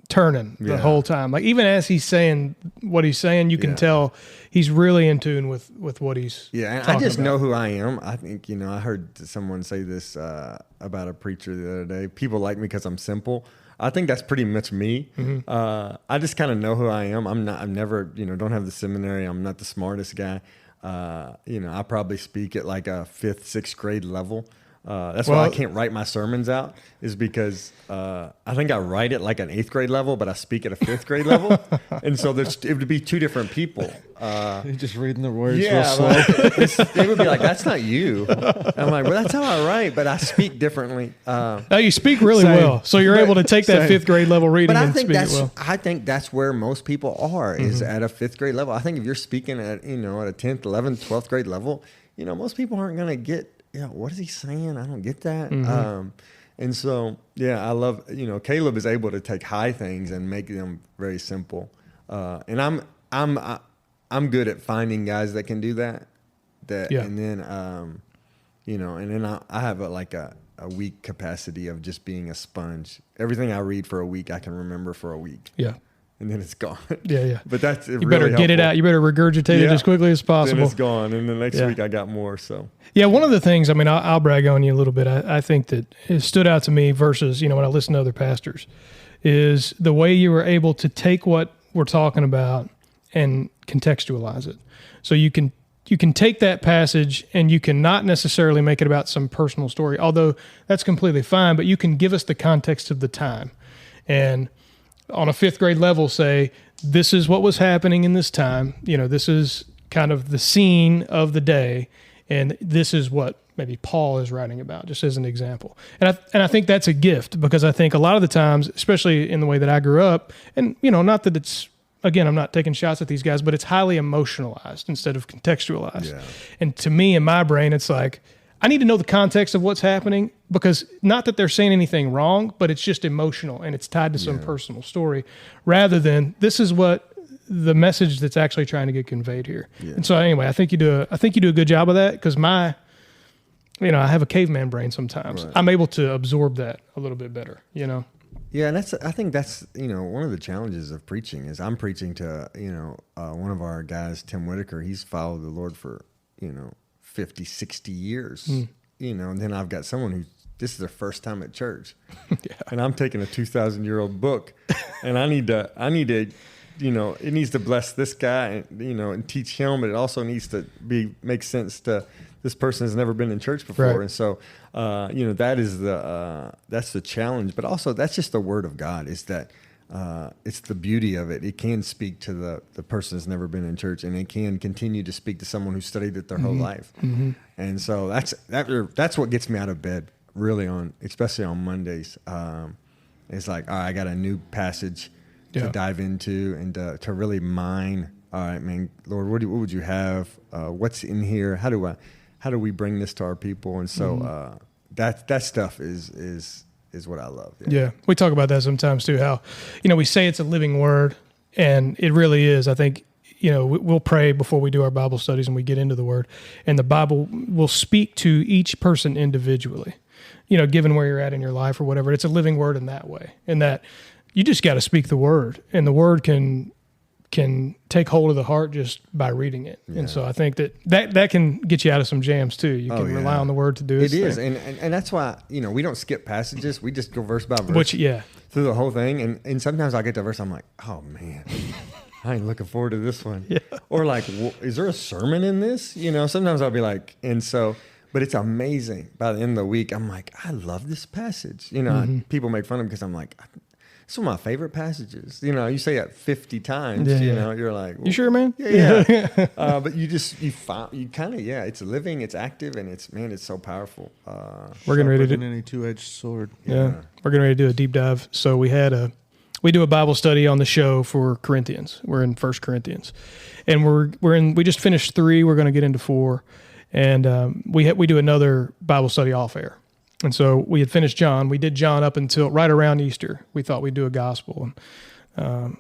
turning the whole time. Like, even as he's saying what he's saying, you can tell he's really in tune with what he's and I just know who I am. I think, I heard someone say this about a preacher the other day. People like me because I'm simple. I think that's pretty much me. I just kind of know who I am. I'm never, don't have the seminary. I'm not the smartest guy. I probably speak at like a 5th, 6th grade level. That's why I can't write my sermons out, is because I think I write it like an 8th grade level, but I speak at a 5th grade level. And so it would be 2 different people. You're just reading the words real slow. They would be like, that's not you. And I'm like, well, that's how I write, but I speak differently. No, you speak really well. So you're able to take that 5th grade level reading and speak it well. I think that's where most people are, is at a 5th grade level. I think if you're speaking at, at a 10th, 11th, 12th grade level, most people aren't going to get, what is he saying? I don't get that. And so, I love, Caleb is able to take high things and make them very simple. And I'm good at finding guys that can do that. And then, and then I have a weak capacity of just being a sponge. Everything I read for a week, I can remember for a week. Yeah. and then it's gone. Yeah. But that's You better get it out. You better regurgitate it as quickly as possible. Then it's gone, and the next week I got more. So yeah, one of the things, I mean, I'll brag on you a little bit. I think that it stood out to me versus, when I listen to other pastors, is the way you were able to take what we're talking about and contextualize it. So you can take that passage and you can not necessarily make it about some personal story, although that's completely fine, but you can give us the context of the time. And on a fifth grade level, say, this is what was happening in this time. This is kind of the scene of the day. And this is what maybe Paul is writing about, just as an example. And I think that's a gift, because I think a lot of the times, especially in the way that I grew up, and, not that it's, again, I'm not taking shots at these guys, but it's highly emotionalized instead of contextualized. Yeah. And to me, in my brain, it's like, I need to know the context of what's happening, because not that they're saying anything wrong, but it's just emotional and it's tied to some personal story, rather than this is what the message that's actually trying to get conveyed here. Yeah. And so anyway, I think you do a good job of that, because I have a caveman brain sometimes. Right. I'm able to absorb that a little bit better, Yeah, and I think that's one of the challenges of preaching is I'm preaching to one of our guys, Tim Whitaker. He's followed the Lord for 50, 60 years, and then I've got someone who this is their first time at church, and I'm taking a 2,000-year-old book, and I need to it needs to bless this guy, and teach him, but it also needs to make sense to this person has never been in church before. Right. And so, that is that's the challenge, but also that's just the word of God, is that it's the beauty of it. It can speak to the person that's never been in church, and it can continue to speak to someone who studied it their whole life. Mm-hmm. And so that's what gets me out of bed really especially on Mondays. It's like, all right, I got a new passage to dive into and to really mine. All right, man, Lord, what would you have? What's in here? How do we bring this to our people? And so that stuff is what I love. Yeah, we talk about that sometimes too. How we say it's a living word, and it really is. I think we'll pray before we do our Bible studies and we get into the word, and the Bible will speak to each person individually. Given where you're at in your life or whatever, it's a living word in that way, and that you just got to speak the word, and the word can take hold of the heart just by reading it. Yeah. And so I think that can get you out of some jams too. You can rely on the word to do it. It is. And that's why, we don't skip passages. We just go verse by verse through the whole thing. And sometimes I get to a verse, I'm like, oh man, I ain't looking forward to this one. Yeah. Or like, is there a sermon in this? Sometimes I'll be like, and so, but it's amazing. By the end of the week, I'm like, I love this passage. People make fun of me because I'm like, it's one of my favorite passages. You say it 50 times, you're like, well, you sure, man? Yeah. But it's living, it's active, and it's so powerful. We're getting ready to do any two-edged sword. Yeah. We're getting ready to do a deep dive. So we do a Bible study on the show for Corinthians. We're in 1 Corinthians, and we just finished 3. We're going to get into 4, and we do another Bible study off air. And so we had finished John. We did John up until right around Easter. We thought we'd do a gospel, and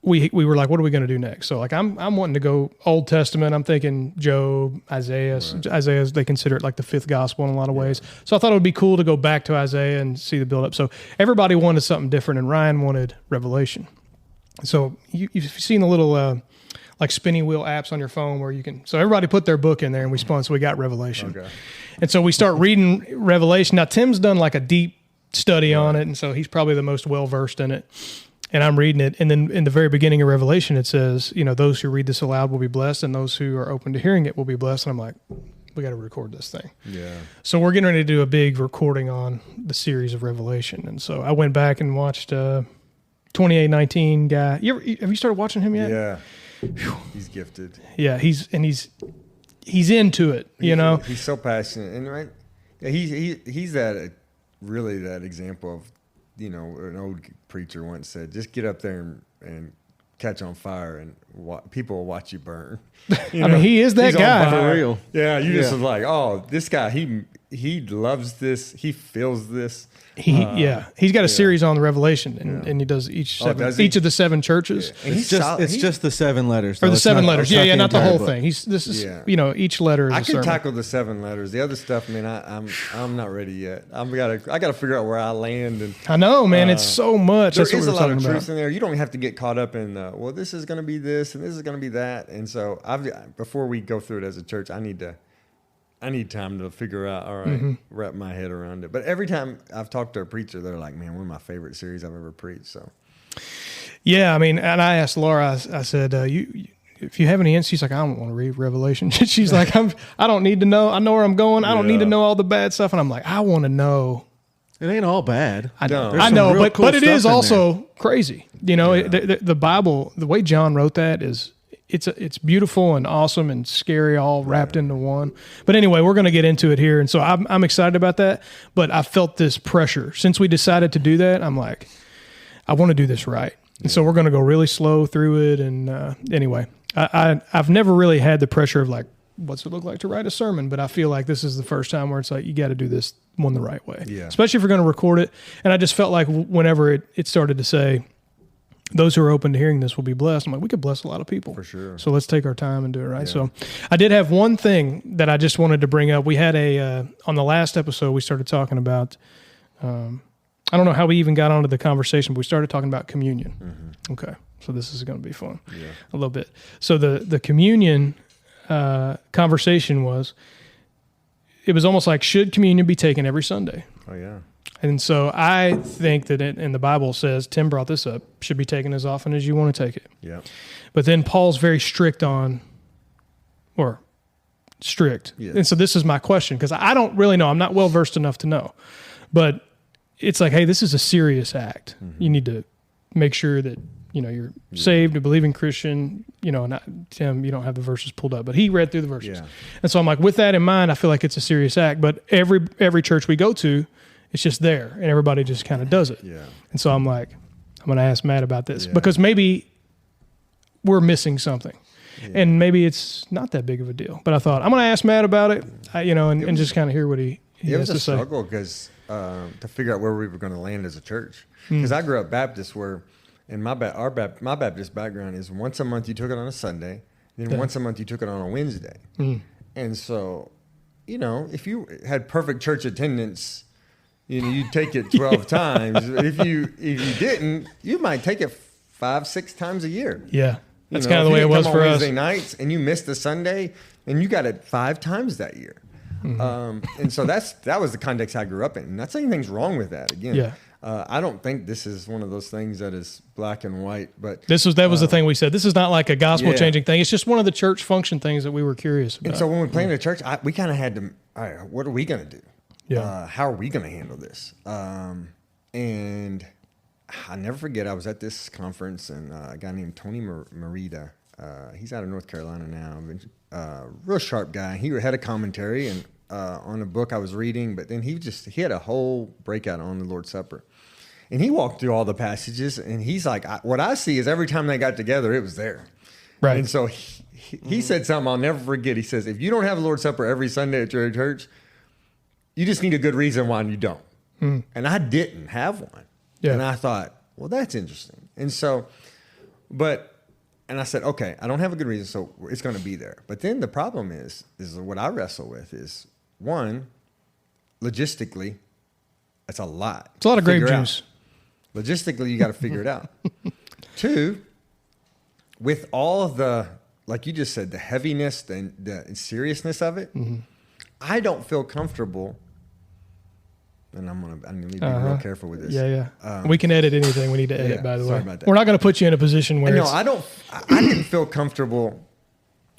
we were like, what are we going to do next? So like I'm wanting to go Old Testament. I'm thinking Job, Isaiah. Right. Isaiah, they consider it like the 5th gospel in a lot of ways. So I thought it would be cool to go back to Isaiah and see the build up. So everybody wanted something different, and Ryan wanted Revelation. So you've seen the little like spinning wheel apps on your phone where you can. So everybody put their book in there, and we spun. So we got Revelation. Okay. And so we start reading Revelation. Now, Tim's done like a deep study on it, and so he's probably the most well-versed in it. And I'm reading it, and then in the very beginning of Revelation, it says, those who read this aloud will be blessed, and those who are open to hearing it will be blessed. And I'm like, we got to record this thing. Yeah. So we're getting ready to do a big recording on the series of Revelation. And so I went back and watched 2819 guy. Have you started watching him yet? Yeah. Whew. He's gifted. Yeah, he's into it, He's so passionate, and right, yeah, he's that example of, an old preacher once said, just get up there and catch on fire, and people will watch you burn. I mean, he is that guy for real. Yeah, just was like, oh, this guy, he he loves this. He feels this. He's got a series on the Revelation, and he does each of the 7 churches. Yeah. It's just the 7 letters, or the 7 letters. Yeah, not the whole book. thing. This is each letter is I a can sermon. tackle the 7 letters. The other stuff, man, I'm not ready yet. I gotta figure out where I land. And I know, man, it's so much. There That's what is we're a lot of talking truth about. in there. You don't have to get caught up in well, this is going to be this and this is going to be that. And so before we go through it as a church, I need time to figure out, all right, wrap my head around it. But every time I've talked to a preacher, they're like, man, one of my favorite series I've ever preached. So, yeah, I mean, and I asked Laura, I said, if you have any insights, she's like, I don't want to read Revelation. She's like, I don't need to know. I know where I'm going. I don't need to know all the bad stuff. And I'm like, I want to know. It ain't all bad. I No. know, real but cool it is stuff in also crazy. The Bible, the way John wrote that is, it's beautiful and awesome and scary, all wrapped into one. But anyway, we're going to get into it here, and so I'm excited about that. But I felt this pressure since we decided to do that. I'm like, I want to do this right, and so we're going to go really slow through it. And anyway, I've never really had the pressure of like, what's it look like to write a sermon? But I feel like this is the first time where it's like you got to do this one the right way, especially if you're going to record it. And I just felt like whenever it started to say, those who are open to hearing this will be blessed. I'm like, we could bless a lot of people. For sure. So let's take our time and do it right. Yeah. So I did have one thing that I just wanted to bring up. We had on the last episode, we started talking about, I don't know how we even got onto the conversation, but we started talking about communion. Mm-hmm. Okay. So this is going to be fun a little bit. So the communion conversation was almost like, should communion be taken every Sunday? Oh, yeah. And so I think that in the Bible says, Tim brought this up, should be taken as often as you want to take it. Yeah. But then Paul's very strict on, or strict. Yeah. And so this is my question, because I don't really know. I'm not well versed enough to know. But it's like, hey, this is a serious act. Mm-hmm. You need to make sure that, you're saved, a believing Christian, not Tim, you don't have the verses pulled up, but he read through the verses. Yeah. And so I'm like, with that in mind, I feel like it's a serious act. But every church we go to, it's just there, and everybody just kind of does it. Yeah. And so I'm like, I'm going to ask Matt about this because maybe we're missing something, and maybe it's not that big of a deal. But I thought I'm going to ask Matt about it, and just kind of hear what he has to say. It was a struggle because to figure out where we were going to land as a church. Because I grew up Baptist, where in my Baptist background is once a month you took it on a Sunday, then once a month you took it on a Wednesday, and so if you had perfect church attendance. You'd take it 12 times. If you didn't, you might take it 5-6 times a year. Yeah, that's kind of the way it was for us. Wednesday nights, and you missed the Sunday, and you got it 5 times that year. Mm-hmm. And so that was the context I grew up in. Not saying anything's wrong with that. Again, I don't think this is one of those things that is black and white. But that was the thing we said. This is not like a gospel changing thing. It's just one of the church function things that we were curious about. And so when we planted a church, we kind of had to. All right, what are we going to do? Yeah. How are we going to handle this? And I never forget, I was at this conference, and a guy named Tony Merida, he's out of North Carolina now, real sharp guy. He had a commentary and on a book I was reading, but then he had a whole breakout on the Lord's Supper. And he walked through all the passages, and he's like, what I see is every time they got together, it was there. Right. And so he said something I'll never forget. He says, if you don't have the Lord's Supper every Sunday at your church, you just need a good reason why you don't. And I didn't have one. Yeah. And I thought, well, that's interesting. And so, and I said, okay, I don't have a good reason, so it's going to be there. But then the problem is what I wrestle with is, one, logistically, it's a lot. It's a lot of grape juice. Logistically, you got to figure it out. 2, with all of the, like you just said, the heaviness and the seriousness of it, I don't feel comfortable. And I need to be real careful with this. Yeah. We can edit anything we need to edit, by the way. Sorry about that. We're not going to put you in a position where I didn't feel comfortable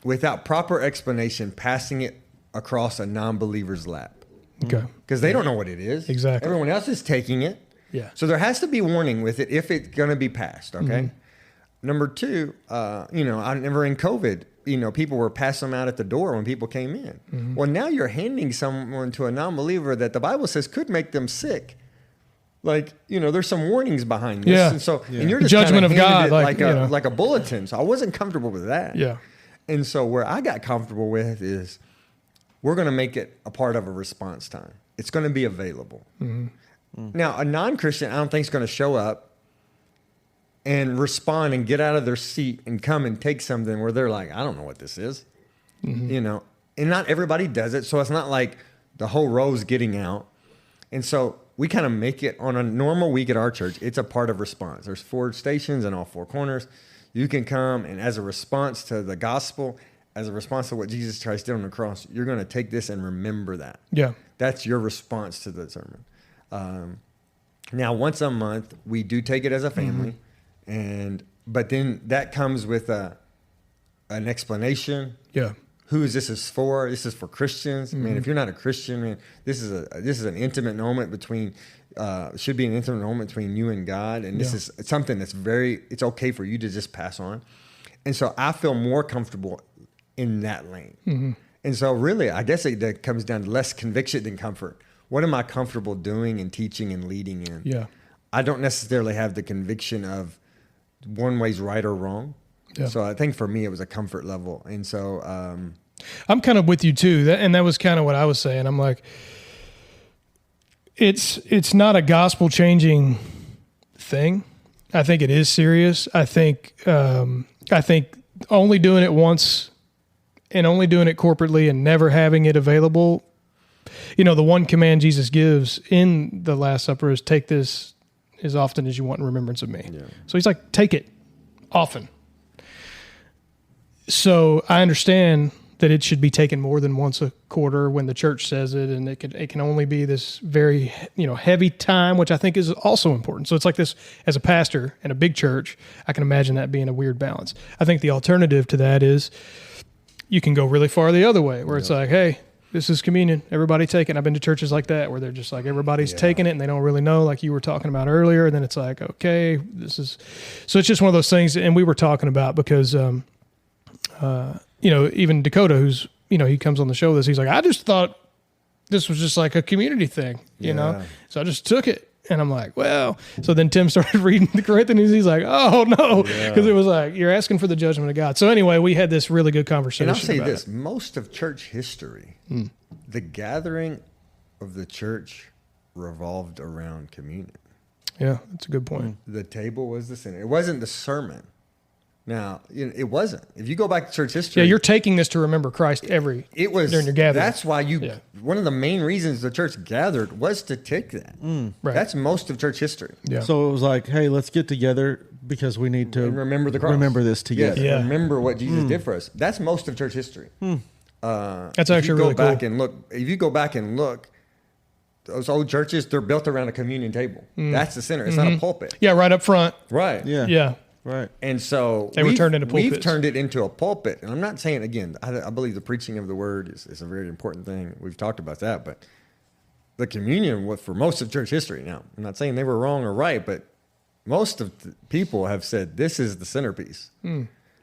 without proper explanation passing it across a non-believer's lap. Okay. Because they don't know what it is. Exactly. Everyone else is taking it. Yeah. So there has to be warning with it if it's going to be passed, okay? Number 2, I remember in COVID, people were passing them out at the door when people came in. Well, now you're handing someone to a non-believer that the Bible says could make them sick. Like, there's some warnings behind this. Yeah. And so, and you're just judgment of God, like a bulletin. So I wasn't comfortable with that. Yeah. And so where I got comfortable with is we're going to make it a part of a response time. It's going to be available. Now, a non-Christian, I don't think is going to show up and respond and get out of their seat and come and take something where they're like, I don't know what this is, you know, and not everybody does it. So it's not like the whole row's getting out. And so we kind of make it on a normal week at our church. It's a part of response. There's 4 stations in all 4 corners. You can come, and as a response to the gospel, as a response to what Jesus Christ did on the cross, you're going to take this and remember that. Yeah. That's your response to the sermon. Now, once a month, we do take it as a family, but then that comes with an explanation. Yeah. Who is this is for? This is for Christians. Man, if you're not a Christian, man, this is an intimate moment between. Should be an intimate moment between you and God, and this is something that's it's okay for you to just pass on. And so I feel more comfortable in that lane. And so really, I guess that comes down to less conviction than comfort. What am I comfortable doing and teaching and leading in? Yeah. I don't necessarily have the conviction of one way's right or wrong. Yeah. So I think for me, it was a comfort level. And so I'm kind of with you too. That was kind of what I was saying. I'm like, it's not a gospel changing thing. I think it is serious. I think only doing it once and only doing it corporately and never having it available. You know, the one command Jesus gives in the Last Supper is take this as often as you want in remembrance of me. Yeah. So he's like, take it often. So I understand that it should be taken more than once a quarter when the church says it, and it can only be this very, heavy time, which I think is also important. So it's like this, as a pastor in a big church, I can imagine that being a weird balance. I think the alternative to that is you can go really far the other way, where it's like, hey, this is communion. Everybody take it. I've been to churches like that where they're just like, everybody's taking it and they don't really know, like you were talking about earlier. And then it's like, okay, so it's just one of those things. And we were talking about because, even Dakota, who's, he comes on the show with us, he's like, I just thought this was just like a community thing, you know? So I just took it. And I'm like, well, so then Tim started reading the Corinthians. He's like, oh no, because it was like, you're asking for the judgment of God. So anyway, we had this really good conversation. And I'll say this, most of church history, the gathering of the church revolved around communion. Yeah, that's a good point. The table was the center. It wasn't the sermon. Now, it wasn't. If you go back to church history... Yeah, you're taking this to remember Christ during your gathering. That's why one of the main reasons the church gathered was to take that. Right. That's most of church history. Yeah. So it was like, hey, let's get together because we need to... And remember the cross. Remember this together. Yes, remember what Jesus did for us. That's most of church history. That's actually really cool. If you go back and look, those old churches, they're built around a communion table. That's the center. It's not a pulpit. Yeah, right up front. Right. Yeah. Right. And so we've turned it into a pulpit. And I'm not saying, again, I believe the preaching of the word is a very important thing. We've talked about that. But the communion was for most of church history. Now, I'm not saying they were wrong or right, but most of the people have said this is the centerpiece.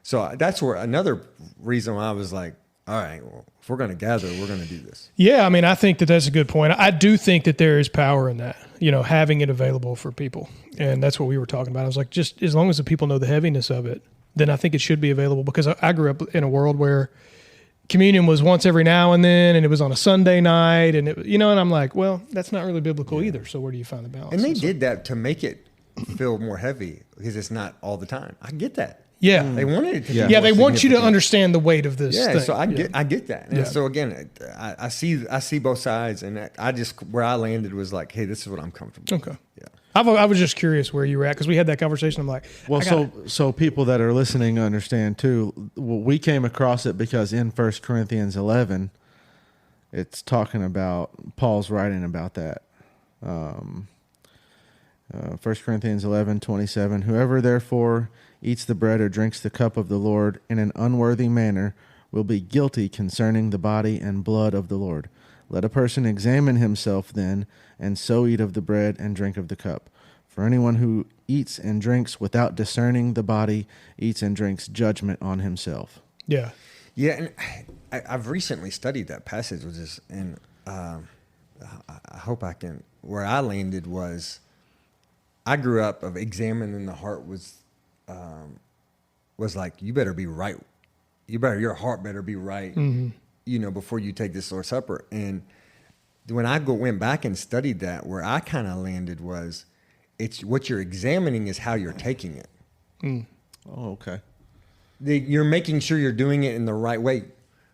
So that's where another reason why I was like, all right, well, if we're going to gather, we're going to do this. Yeah, I mean, I think that's a good point. I do think that there is power in that, having it available for people. And that's what we were talking about. I was like, just as long as the people know the heaviness of it, then I think it should be available, because I grew up in a world where communion was once every now and then, and it was on a Sunday night, and and I'm like, well, that's not really biblical either. So where do you find the balance? And they did that to make it feel more heavy, because it's not all the time. I get that. Yeah. They wanted it to be more they want you to understand the weight of this thing. So I get that. And so again, I see both sides, and where I landed was like, hey, this is what I'm comfortable with. Okay. Yeah. I was just curious where you were at, because we had that conversation. I'm like, well, so people that are listening understand too. Well, we came across it because in 1 Corinthians 11, it's talking about, Paul's writing about that. 1 Corinthians 11:27. Whoever therefore eats the bread or drinks the cup of the Lord in an unworthy manner will be guilty concerning the body and blood of the Lord. Let a person examine himself then, and so eat of the bread and drink of the cup. For anyone who eats and drinks without discerning the body eats and drinks judgment on himself. Yeah. Yeah, and I've recently studied that passage, and I hope I can, where I landed was, I grew up of examining the heart was like, you better be right. Your heart better be right. before you take this Lord's Supper. And when I went back and studied that, where I kind of landed was, it's what you're examining is how you're taking it. Oh, okay. You're making sure you're doing it in the right way.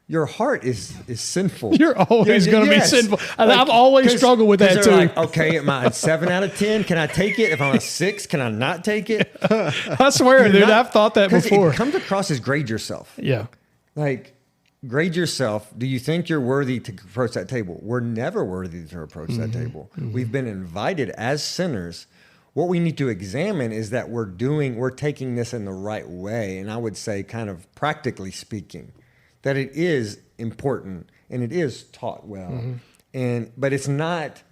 Your heart is sinful. You're always going to be sinful. I've always struggled with that too. Like, okay, am I a 7 out of 10? Can I take it? If I'm a 6, can I not take it? I swear, dude, I've thought that before. It comes across as grade yourself. Yeah. Like, grade yourself. Do you think you're worthy to approach that table? We're never worthy to approach that table. We've been invited as sinners. What we need to examine is that we're taking this in the right way. And I would say, kind of practically speaking, that it is important and it is taught well. But it's not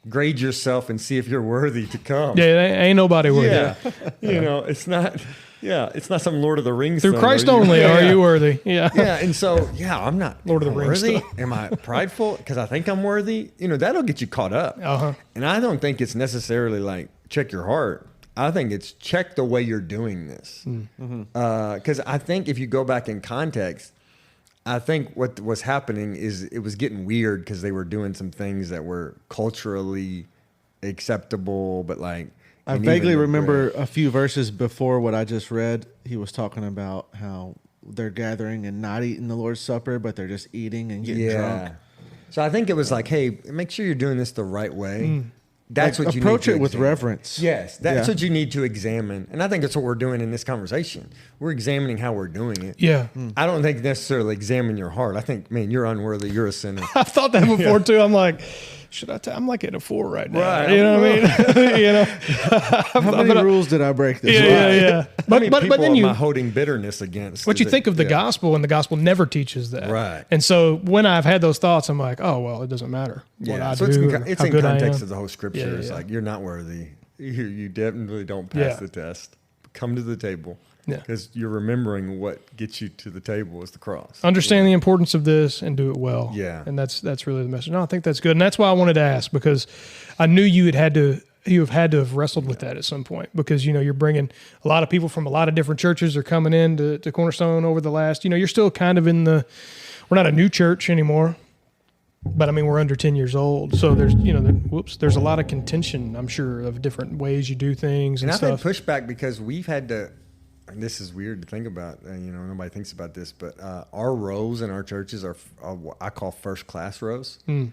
grade yourself and see if you're worthy to come. Yeah, ain't nobody worthy. Yeah. It's not some Lord of the Rings through thing. Christ only are you worthy. Yeah. Yeah, and so I'm not Lord of the Rings worthy. stuff. Am I prideful because I think I'm worthy? That'll get you caught up. And I don't think it's necessarily like check your heart. I think it's check the way you're doing this. Because I think if you go back in context, I think what was happening is it was getting weird because they were doing some things that were culturally acceptable, but like I vaguely remember a few verses before what I just read. He was talking about how they're gathering and not eating the Lord's Supper, but they're just eating and getting drunk. So I think it was like, hey, make sure you're doing this the right way. That's like, what you approach need to it with examine. reverence. Yes, that's what you need to examine, and I think that's what we're doing in this conversation. We're examining how we're doing it. Yeah. I don't think necessarily examine your heart. I think, man, you're unworthy. You're a sinner. I've thought that before too. I'm like, should I? I'm like at a 4 right now. Right. You know what I mean? How many rules did I break this? Yeah. But then am I holding bitterness against? But you think of the gospel, and the gospel never teaches that. Right. And so when I've had those thoughts, I'm like, oh well, it doesn't matter what I so do. it's how in good I context am. of the whole scripture. Yeah, It's yeah. like you're not worthy. You definitely don't pass the test. Come to the table. Yeah. Because you're remembering what gets you to the table is the cross. Understand the importance of this and do it well. Yeah. And that's really the message. No, I think that's good. And that's why I wanted to ask, because I knew you have had to have wrestled with that at some point, because, you're bringing a lot of people from a lot of different churches are coming in to Cornerstone over the last, you're still kind of we're not a new church anymore, but I mean, we're under 10 years old. So there's, there's a lot of contention, I'm sure, of different ways you do things and I've stuff. had pushback because we've had to, and this is weird to think about, nobody thinks about this, but our rows in our churches are what I call first class rows. And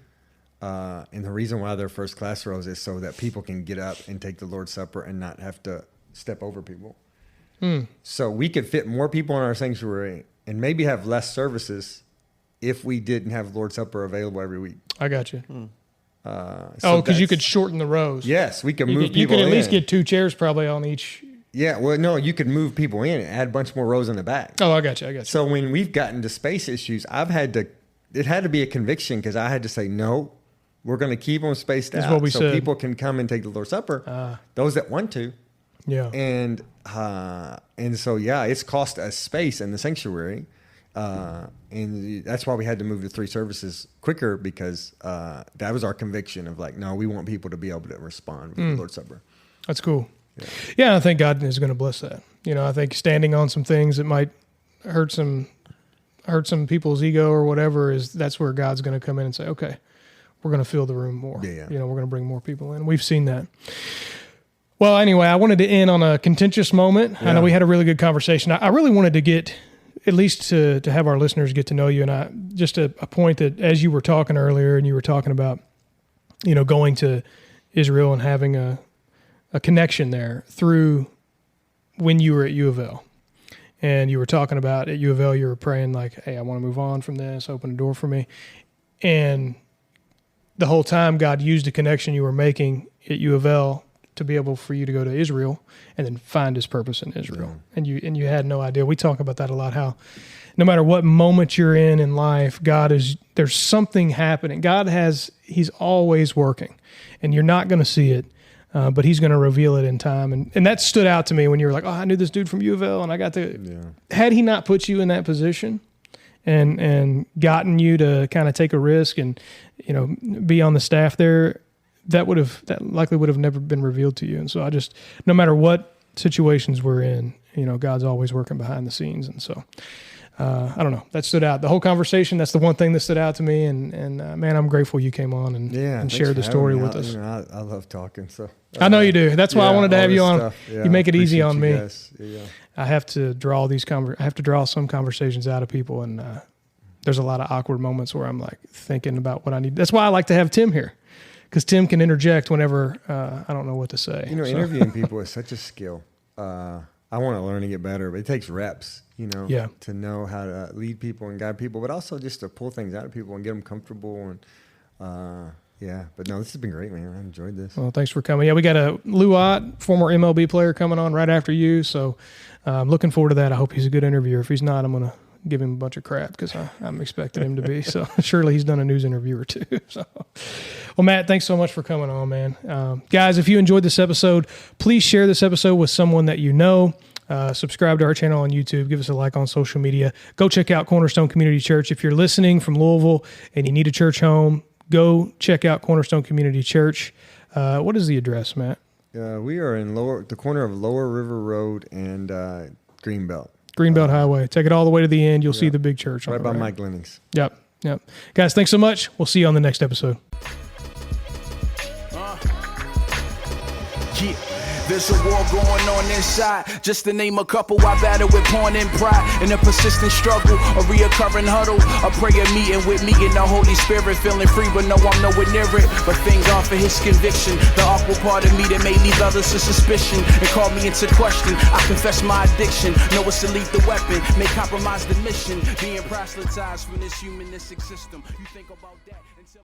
the reason why they're first class rows is so that people can get up and take the Lord's Supper and not have to step over people. So we could fit more people in our sanctuary and maybe have less services if we didn't have Lord's Supper available every week. I got you. So because you could shorten the rows. Yes, we could move people in. You could at least get 2 chairs probably on each. Yeah, well, no, you could move people in and add a bunch more rows in the back. Oh, I got you. So when we've gotten to space issues, it had to be a conviction because I had to say, no, we're going to keep them spaced That's out what we so said. people can come and take the Lord's Supper, those that want to. Yeah. And so, it's cost us space in the sanctuary. And that's why we had to move to 3 services quicker because that was our conviction of like, no, we want people to be able to respond with the Lord's Supper. That's cool. Yeah, I think God is going to bless that. I think standing on some things that might hurt some people's ego or whatever that's where God's going to come in and say, okay, we're going to fill the room more. Yeah. We're going to bring more people in. We've seen that. Well, anyway, I wanted to end on a contentious moment. Yeah. I know we had a really good conversation. I really wanted to get, at least to have our listeners get to know you. And just a point that as you were talking earlier and you were talking about, going to Israel and having a connection there through when you were at U of L. And you were talking about at U of L, you were praying like, hey, I want to move on from this, open a door for me. And the whole time God used a connection you were making at U of L to be able for you to go to Israel and then find his purpose in Israel. Yeah. And you had no idea. We talk about that a lot, how no matter what moment you're in life, there's something happening. He's always working and you're not going to see it. But he's going to reveal it in time. And that stood out to me when you were like, oh, I knew this dude from U of L, and I got to, had he not put you in that position and gotten you to kind of take a risk and, be on the staff there, that likely would have never been revealed to you. And so no matter what situations we're in, God's always working behind the scenes. And so I don't know, that stood out. The whole conversation, that's the one thing that stood out to me. And man, I'm grateful you came on and shared the story with us. I love talking. So I know you do. That's why I wanted to have you on. Stuff. Yeah, you make it easy on me. Yeah. I have to draw some conversations out of people, and there's a lot of awkward moments where I'm like thinking about what I need. That's why I like to have Tim here, because Tim can interject whenever I don't know what to say. Interviewing people is such a skill. I want to learn to get better, but it takes reps, to know how to lead people and guide people, but also just to pull things out of people and get them comfortable. And but no, this has been great, man. I enjoyed this. Well, thanks for coming. Yeah, we got a Lou Ott, former MLB player, coming on right after you, so I'm looking forward to that. I hope he's a good interviewer. If he's not, I'm going to give him a bunch of crap because I'm expecting him to be. So surely he's done a news interview or two. So, well, Matt, thanks so much for coming on, man. Guys, if you enjoyed this episode, please share this episode with someone that you know. Subscribe to our channel on YouTube. Give us a like on social media. Go check out Cornerstone Community Church. If you're listening from Louisville and you need a church home, go check out Cornerstone Community Church. What is the address, Matt? We are in the corner of Lower River Road and Greenbelt. Greenbelt Highway. Take it all the way to the end. You'll see the big church. Right by Mike Lenning's. Yep. Guys, thanks so much. We'll see you on the next episode. There's a war going on inside. Just to name a couple, I battle with porn and pride. In a persistent struggle, a reoccurring huddle. A prayer meeting with me and the Holy Spirit. Feeling free, but no, I'm nowhere near it. But things are for his conviction. The awkward part of me that may leave others to suspicion and call me into question. I confess my addiction. Know it's a lethal weapon. May compromise the mission. Being proselytized from this humanistic system. You think about that until